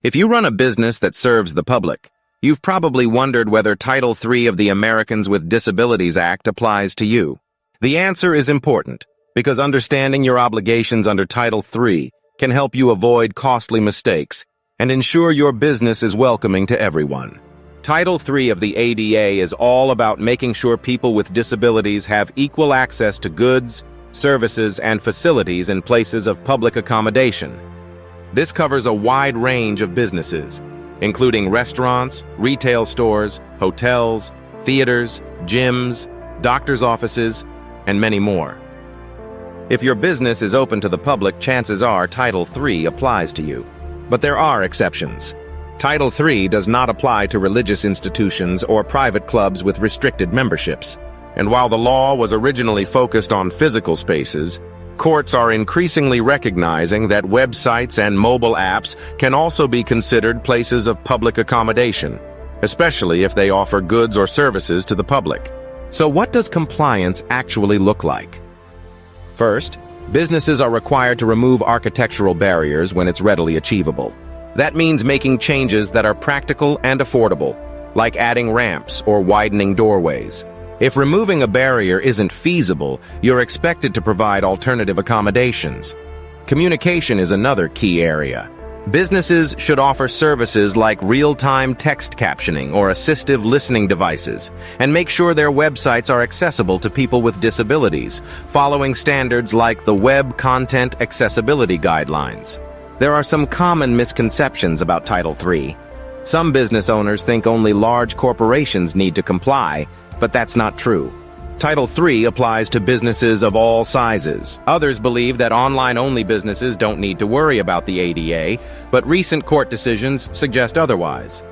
If you run a business that serves the public, you've probably wondered whether Title III of the Americans with Disabilities Act applies to you. The answer is important, because understanding your obligations under Title III can help you avoid costly mistakes and ensure your business is welcoming to everyone. Title III of the ADA is all about making sure people with disabilities have equal access to goods, services, and facilities in places of public accommodation. This covers a wide range of businesses, including restaurants, retail stores, hotels, theaters, gyms, doctor's offices, and many more. If your business is open to the public, chances are Title III applies to you. But there are exceptions. Title III does not apply to religious institutions or private clubs with restricted memberships. And while the law was originally focused on physical spaces, courts are increasingly recognizing that websites and mobile apps can also be considered places of public accommodation, especially if they offer goods or services to the public. So what does compliance actually look like? First, businesses are required to remove architectural barriers when it's readily achievable. That means making changes that are practical and affordable, like adding ramps or widening doorways. If removing a barrier isn't feasible, you're expected to provide alternative accommodations. Communication is another key area. Businesses should offer services like real-time text captioning or assistive listening devices, and make sure their websites are accessible to people with disabilities, following standards like the Web Content Accessibility Guidelines. There are some common misconceptions about Title III. Some business owners think only large corporations need to comply, but that's not true. Title III applies to businesses of all sizes. Others believe that online-only businesses don't need to worry about the ADA, but recent court decisions suggest otherwise.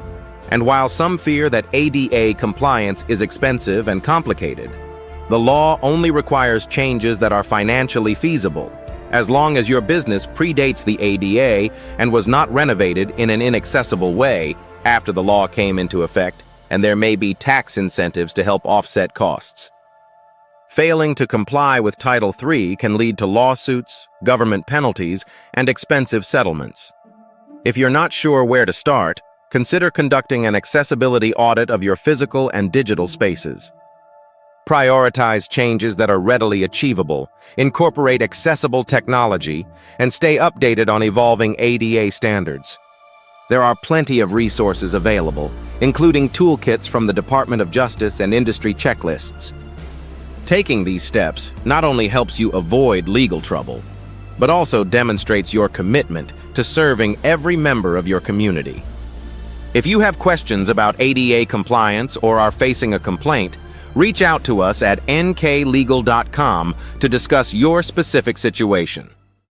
And while some fear that ADA compliance is expensive and complicated, the law only requires changes that are financially feasible, as long as your business predates the ADA and was not renovated in an inaccessible way after the law came into effect, and there may be tax incentives to help offset costs. Failing to comply with Title III can lead to lawsuits, government penalties, and expensive settlements. If you're not sure where to start, consider conducting an accessibility audit of your physical and digital spaces. Prioritize changes that are readily achievable, incorporate accessible technology, and stay updated on evolving ADA standards. There are plenty of resources available, including toolkits from the Department of Justice and industry checklists. Taking these steps not only helps you avoid legal trouble, but also demonstrates your commitment to serving every member of your community. If you have questions about ADA compliance or are facing a complaint, reach out to us at nklegal.com to discuss your specific situation.